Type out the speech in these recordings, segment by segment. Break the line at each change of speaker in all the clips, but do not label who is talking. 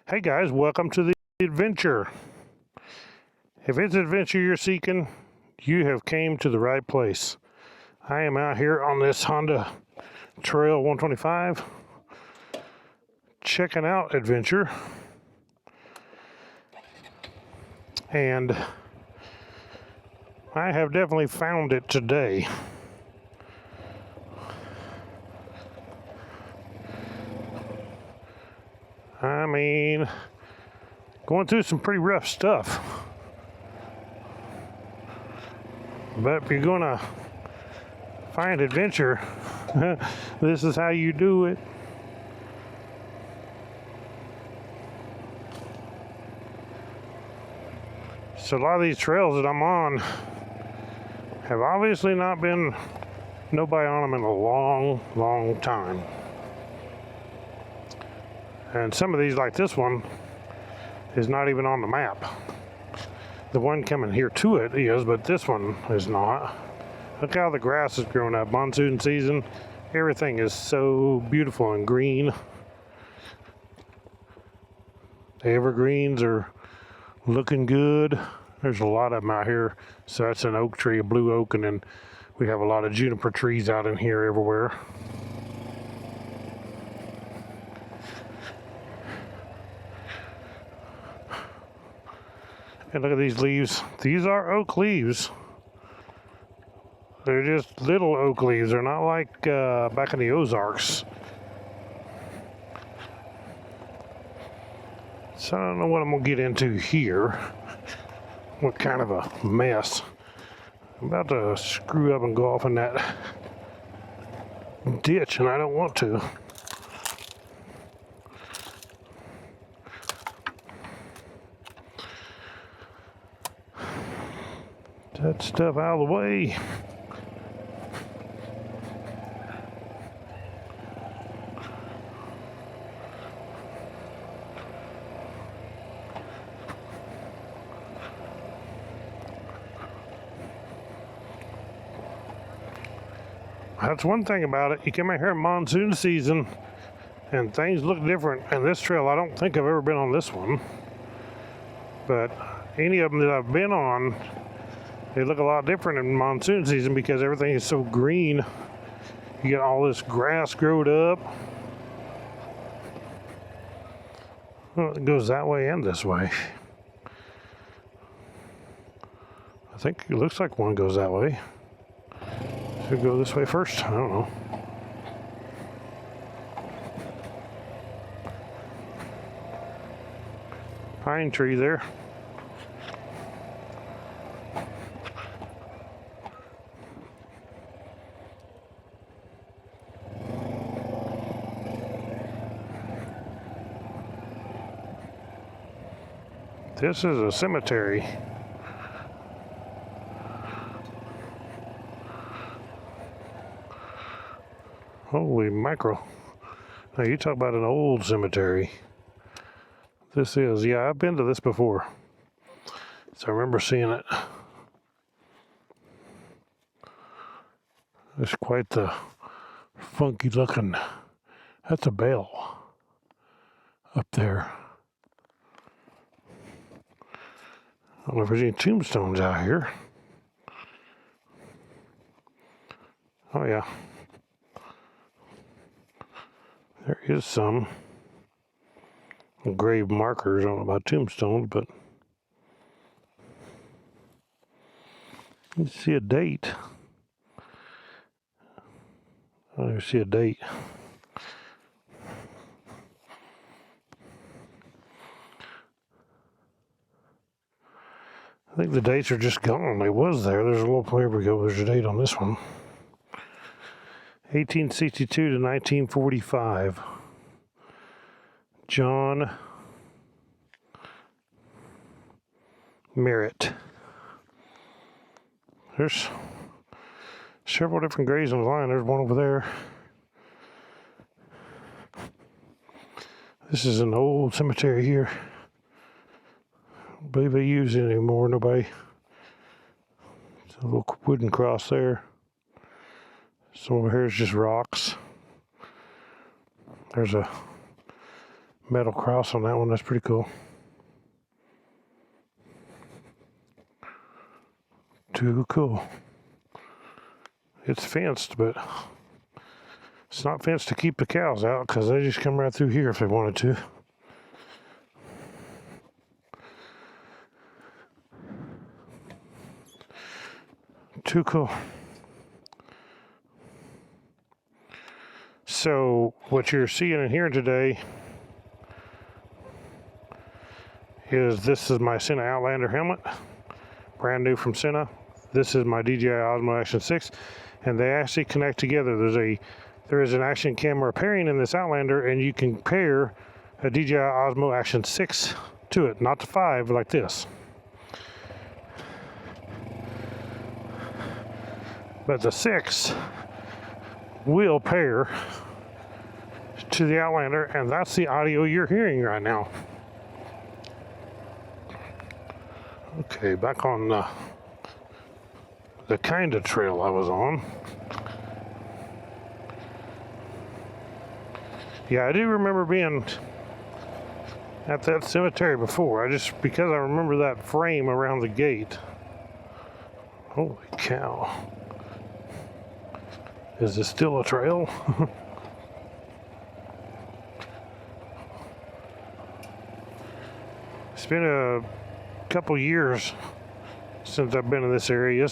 Hey guys, welcome to the adventure. If it's adventure you're seeking, you have came to the right place. I am out here on this Honda Trail 125 checking out adventure, and I have definitely found it today. I mean, going through some pretty rough stuff. But if you're gonna find adventure, this is how you do it. So a lot of these trails that I'm on have obviously not been nobody on them in a long time. And some of these, like this one, is not even on the map. The one coming here to it is, but this one is not. Look how the grass is growing up. Monsoon season, everything is so beautiful and green. The evergreens are looking good. There's a lot of them out here. So that's an oak tree, a blue oak, and then we have a lot of juniper trees out in here everywhere. And look at these leaves. These are oak leaves. They're just little oak leaves. They're not like back in the Ozarks. So I don't know what I'm going to get into here. What kind of a mess. I'm about to screw up and go off in that ditch, and I don't want to. That stuff out of the way. That's one thing about it. You come out here in monsoon season and things look different. And this trail, I don't think I've ever been on this one. But any of them that I've been on, they look a lot different in monsoon season because everything is so green. You get all this grass growed up. Well, it goes that way and this way. I think it looks like one goes that way. Should go this way first? I don't know. Pine tree there. This is a cemetery. Holy mackerel. Now you talk about an old cemetery. This is, yeah, I've been to this before. So I remember seeing it. It's quite the funky looking. That's a bell up there. I don't know if there's any tombstones out here. Oh yeah. There is some grave markers. I don't know about tombstones, but you see a date. I don't see a date. I think the dates are just gone. They was there. There's a little, there we go. There's a date on this one. 1862 to 1945. John Merritt. There's several different graves on the line. There's one over there. This is an old cemetery here. I don't believe they use it anymore. Nobody. It's a little wooden cross there. So over here is just rocks. There's a metal cross on that one. That's pretty cool. Too cool. It's fenced, but it's not fenced to keep the cows out because they just come right through here if they wanted to. Too cool. So what you're seeing and hearing today is this is my SENA Outlander helmet, brand new from SENA. This is my DJI Osmo Action 6, and they actually connect together. There is an action camera pairing in this Outlander, and you can pair a DJI Osmo Action 6 to it, not the 5 like this. But the 6 will pair to the Outlander, and that's the audio you're hearing right now. Okay, back on the kind of trail I was on. Yeah, I do remember being at that cemetery before. Because I remember that frame around the gate. Holy cow. Is this still a trail? It's been a couple years since I've been in this area,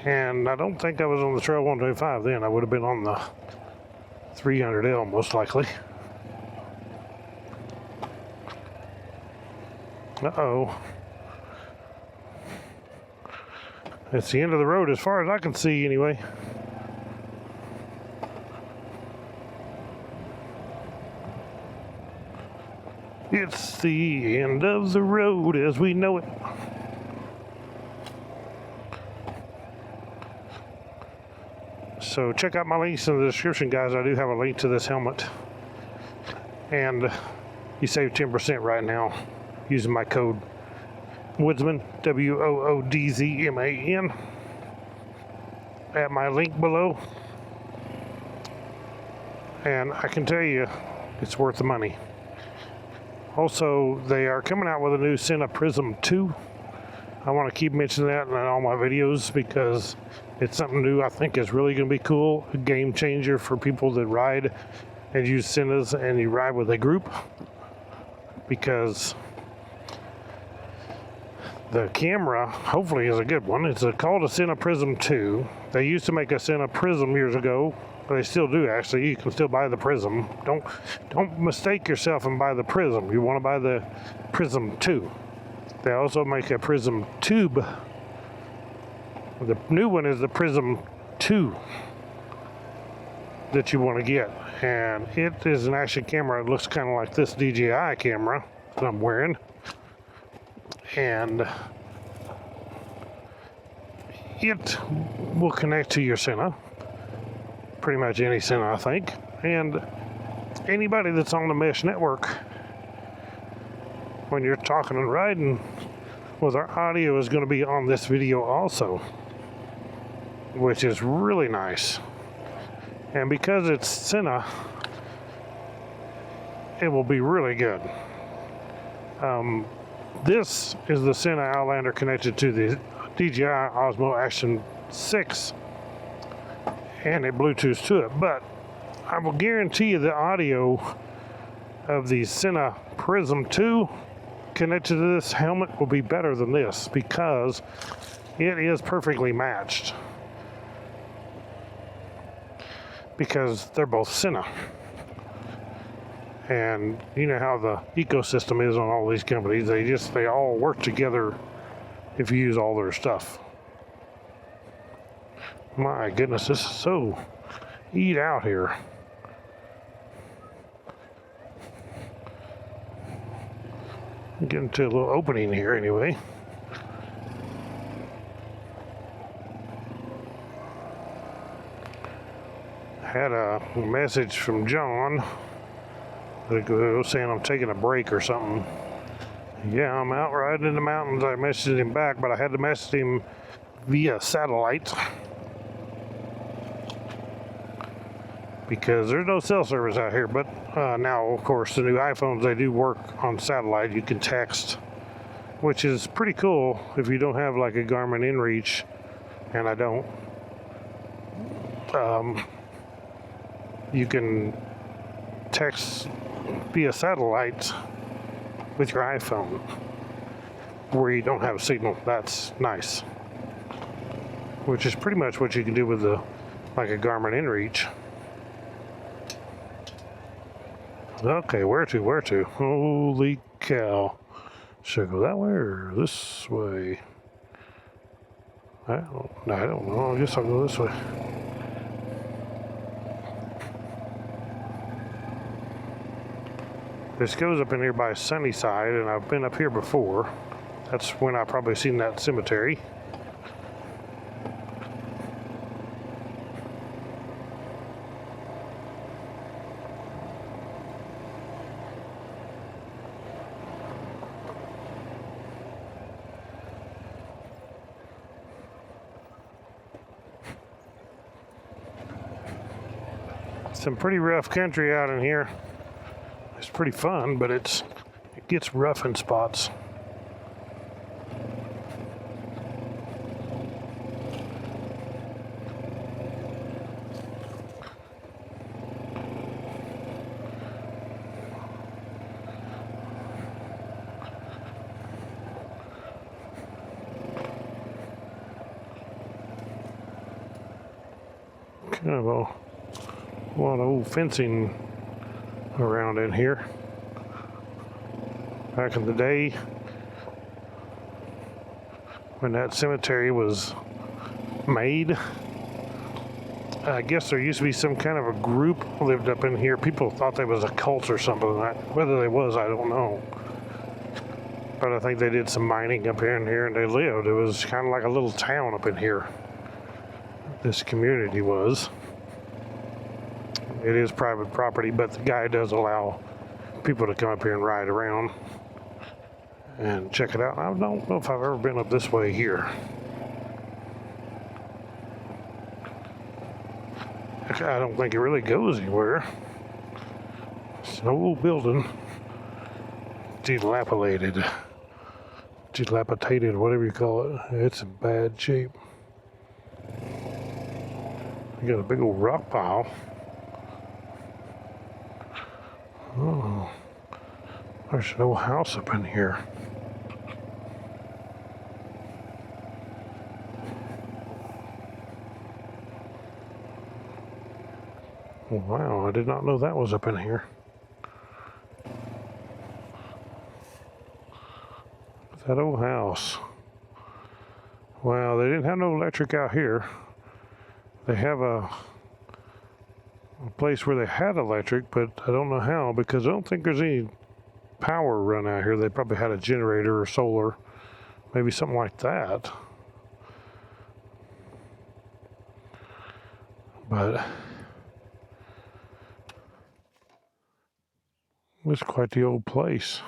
and I don't think I was on the Trail 125 then. I would have been on the 300L most likely. Uh-oh. It's the end of the road as far as I can see anyway. It's the end of the road as we know it. So check out my links in the description, guys. I do have a link to this helmet. And you save 10% right now using my code Woodzman, WOODZMAN, at my link below. And I can tell you, it's worth the money. Also, they are coming out with a new SENA PRISM 2. I want to keep mentioning that in all my videos because it's something new I think is really going to be cool. A game changer for people that ride and use SENAs and you ride with a group. Because the camera, hopefully, is a good one. It's called a SENA PRISM 2. They used to make a SENA PRISM years ago. They still do, actually. You can still buy the PRISM. Don't mistake yourself and buy the PRISM. You want to buy the PRISM 2. They also make a PRISM tube. The new one is the PRISM 2 that you want to get. And it is an action camera. It looks kind of like this DJI camera that I'm wearing. And it will connect to your SENA. Pretty much any SENA, I think. And anybody that's on the mesh network, when you're talking and riding, well, our audio is going to be on this video also, which is really nice. And because it's SENA, it will be really good. This is the SENA Outlander connected to the DJI Osmo Action 6, and it Bluetooth to it, but I will guarantee you the audio of the SENA PRISM 2 connected to this helmet will be better than this because it is perfectly matched, because they're both SENA. And you know how the ecosystem is on all these companies. They all work together if you use all their stuff. My goodness, this is so eat out here. Getting to a little opening here anyway. Had a message from John saying I'm taking a break or something. Yeah, I'm out riding in the mountains. I messaged him back, but I had to message him via satellite. because there's no cell service out here. But now, of course, the new iPhones, they do work on satellite. You can text, which is pretty cool if you don't have like a Garmin InReach, and I don't. You can text via satellite with your iPhone where you don't have a signal. That's nice. Which is pretty much what you can do with like a Garmin InReach. Okay, where to? Holy cow. Should I go that way or this way? I don't know. I guess I'll go this way. This goes up in here by Sunnyside, and I've been up here before. That's when I probably seen that cemetery. Some pretty rough country out in here. It's pretty fun, but it gets rough in spots. Kind of a lot of old fencing around in here. Back in the day, when that cemetery was made, I guess there used to be some kind of a group lived up in here. People thought they was a cult or something. Whether they was, I don't know. But I think they did some mining up in here and they lived. It was kind of like a little town up in here. This community was. It is private property, but the guy does allow people to come up here and ride around and check it out. I don't know if I've ever been up this way here. I don't think it really goes anywhere. It's an old building. Dilapidated, whatever you call it. It's in bad shape. You got a big old rock pile. Oh, there's an old house up in here. Wow, I did not know that was up in here. That old house. Wow, they didn't have no electric out here. They have a place where they had electric, but I don't know how, because I don't think there's any power run out here. They probably had a generator or solar, maybe something like that. But it's quite the old place.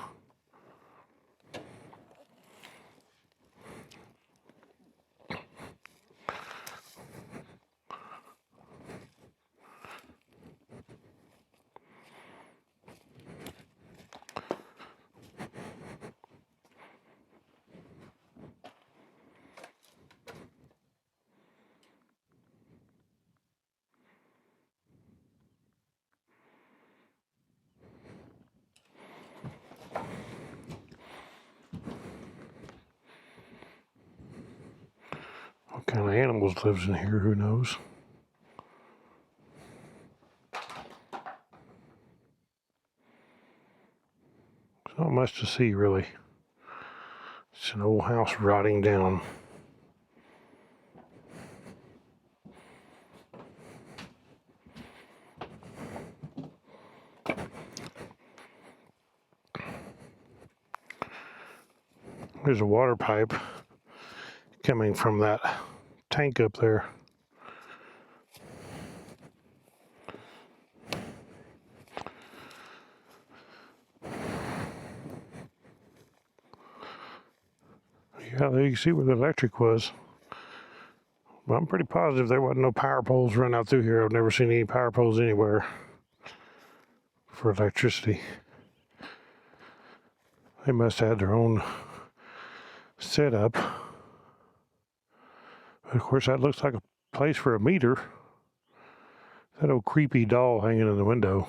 What kind of animals lives in here, who knows? There's not much to see, really. It's an old house rotting down. There's a water pipe coming from that tank up there. Yeah, there you can see where the electric was. Well, I'm pretty positive there wasn't no power poles run out through here. I've never seen any power poles anywhere for electricity. They must have had their own setup. But of course, that looks like a place for a meter. That old creepy doll hanging in the window.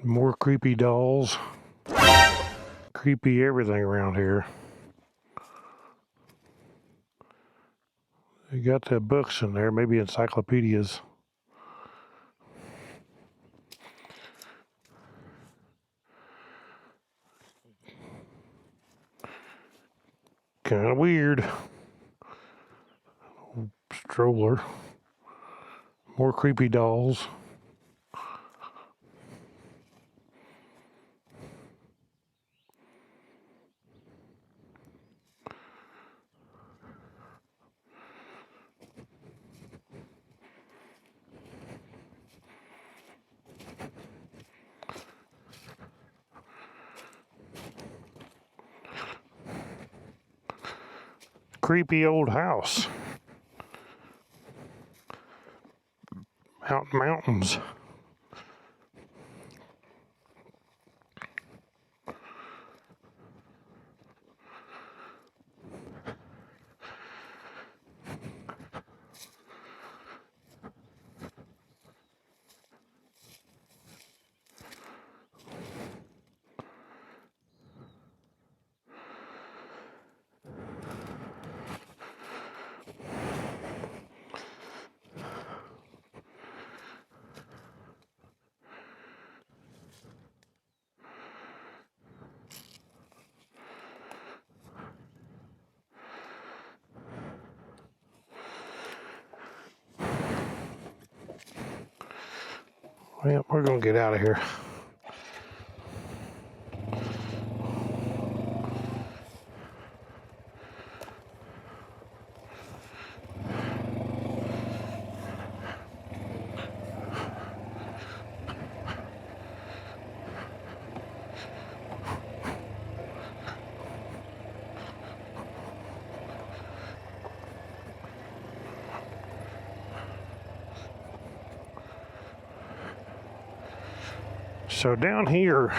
More creepy dolls. Creepy everything around here. They got the books in there, maybe encyclopedias. Kind of weird. Stroller. More creepy dolls. Creepy old house. Out in mountains. Well, we're gonna get out of here. So down here,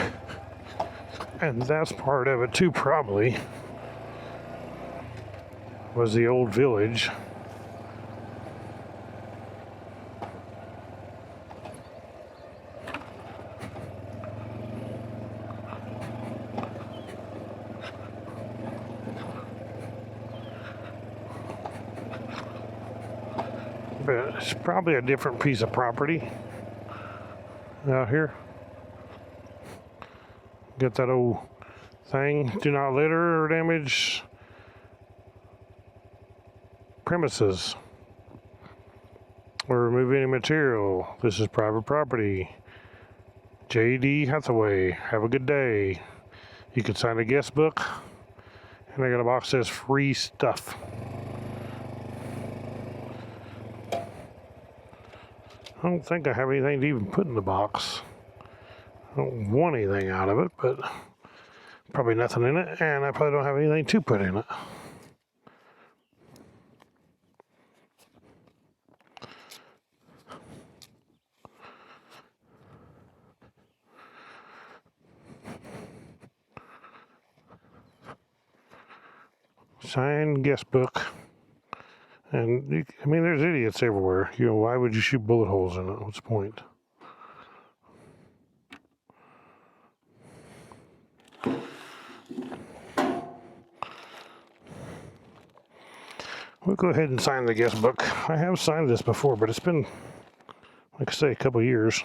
and that's part of it too probably, was the old village. But it's probably a different piece of property out here. Got that old thing, do not litter or damage premises or remove any material. This is private property. J.D. Hathaway, have a good day. You can sign a guest book, and I got a box that says free stuff. I don't think I have anything to even put in the box. I don't want anything out of it, but probably nothing in it, and I probably don't have anything to put in it. Signed guest book. And, I mean, there's idiots everywhere. You know, why would you shoot bullet holes in it? What's the point? We'll go ahead and sign the guest book. I have signed this before, but it's been, like I say, a couple years.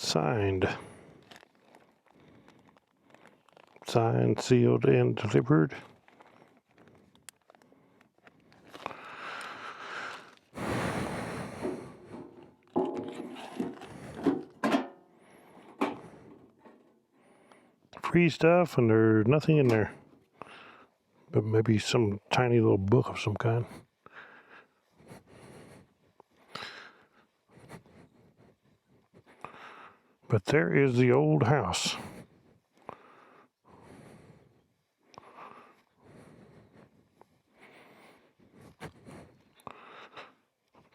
Signed, sealed, and delivered. Free stuff, and there's nothing in there, but maybe some tiny little book of some kind. But there is the old house.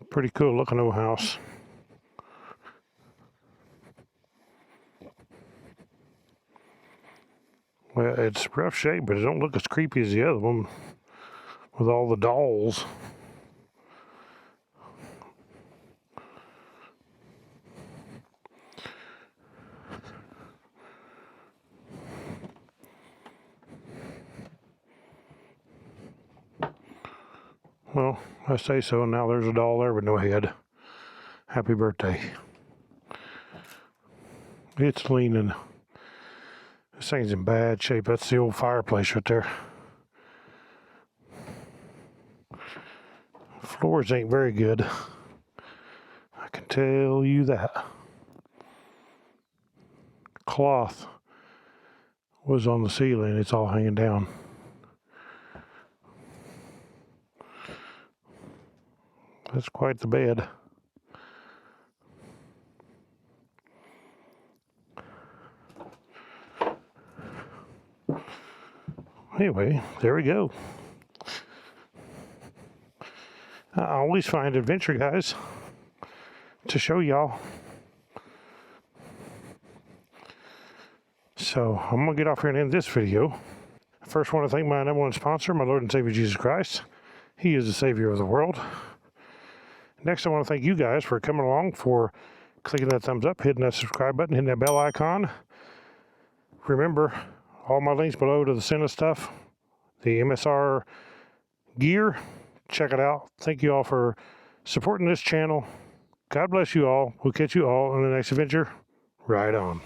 Pretty cool looking old house. Well, it's rough shape, but it don't look as creepy as the other one with all the dolls. Well, I say so, and now there's a doll there with no head. Happy birthday. It's leaning. This thing's in bad shape. That's the old fireplace right there. Floors ain't very good. I can tell you that. Cloth was on the ceiling. It's all hanging down. That's quite the bed. Anyway, there we go. I always find adventure guys to show y'all. So I'm going to get off here and end this video. First, I want to thank my number one sponsor, my Lord and Savior Jesus Christ. He is the Savior of the world. Next, I want to thank you guys for coming along, for clicking that thumbs up, hitting that subscribe button, hitting that bell icon. Remember, all my links below to the SENA stuff, the MSR gear, check it out. Thank you all for supporting this channel. God bless you all. We'll catch you all in the next adventure. Ride on.